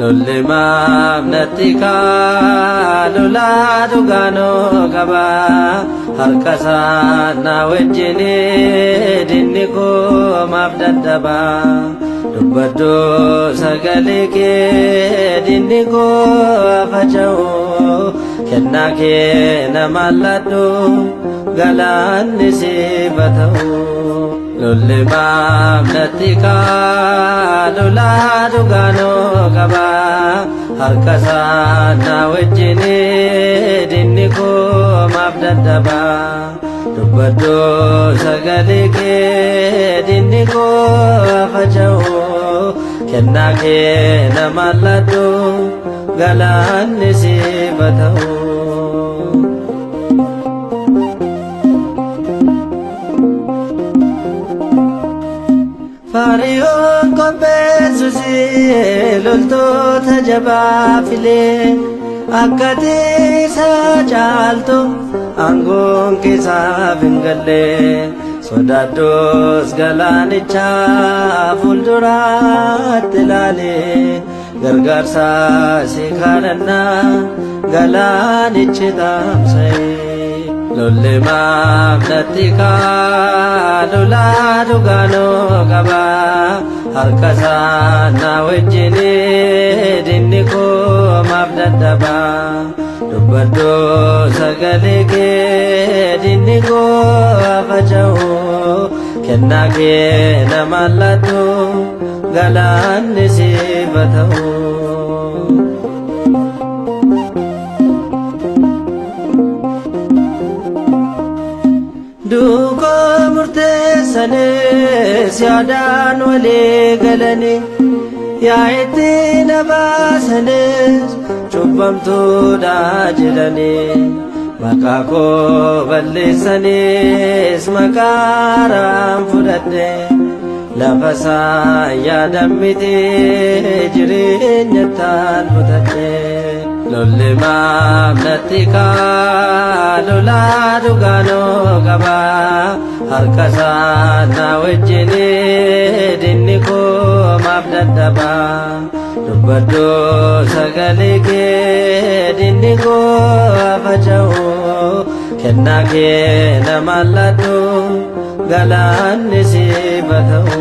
Lullimaaf nattikaa lolaa dhugaanoo qaba harkasaa na wajjini dinni koo maaf dadhaba dubbadhu sagalee kee dinni koo faca'u kennaa kee nama ladhu galaanni siif ta'u. Lullimaaf nattikaa lolaa dhugaanoo qaba harkasaa na wajjini dinni koo maaf dadhaba dubbadhu sagalee kee dinni koo faca'u kennaa kee nama ladhu galaanni siif ta'u. Faariyoon qopheessusi loltoota jabaa filee akka tiisa caaltu aangoon keessaaf hin galle sodaadhus galaanicha fuulduraatti ilaale gargaarsa si kadhannaa galaanichi taamsa'e. Lullimaaf nattikaa lolaa dhugaanoo qaba harkasaa na wajjini dinni koo maaf dadhaba dubbadhu sagalee kee dinni koo faca'u kennaa kee nama ladhu galaanni siif ta'u. Duukoo murteessanis yaadaan walii galanii yaa itti na baasanis cubbamtuudha jedhanii maqaa koo balleessanis maqaaraan fudhadhe lafasaa yaadan miti jireenyattaan butadhe. Lullimaaf nattikaa lolaa dhugaanoo qaba harkasaa na wajjini dinni koo maaf dadhaba dubbadhu sagalee kee dinni koo faca'u kennaa kee nama ladhu galaanni siif ta'u.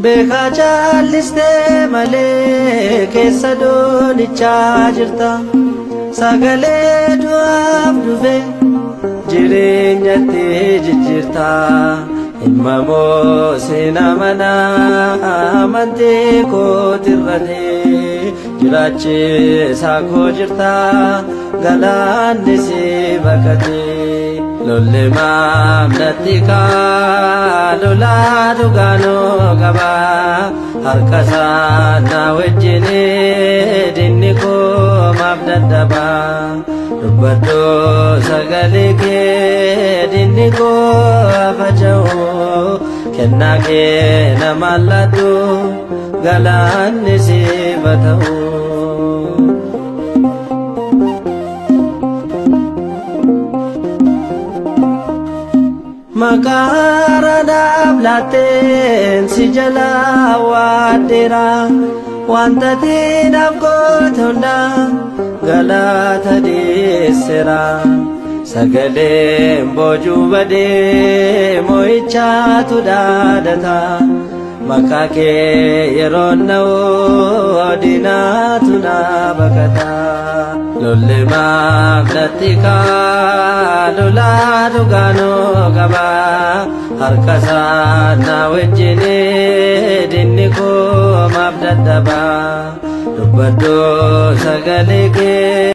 Beekaa jaallistee malee keessa doonichaa jirta sagalee du'aaf dhufe jireenyatti jijjiirta ilma moo seena manaa amantii kootirrate jiraachisaa koo jirta galaanni si baqate. Lullimaaf nattikaa lolaa dhugaanoo qaba harkasaa na wajjini dinni koo maaf dadhaba dubbadhu sagalee kee dinni koo faca'u kennaa kee nama ladhu galaanni siif ta'u. Maqaaranaaf laatteen si jalaa waaddeera wanta tiinaaf goote hundaa galaata dhiyeesseera sagaleen boojuu badee moo'ichaatu dhaadata maqaa kee yeroon na'u diinaatu na baqata. Lullimaaf nattikaa lolaa dhugaanoo qaba harkasaa na wajjini dinni koo maaf dadhaba dubbadhu sagalee kee.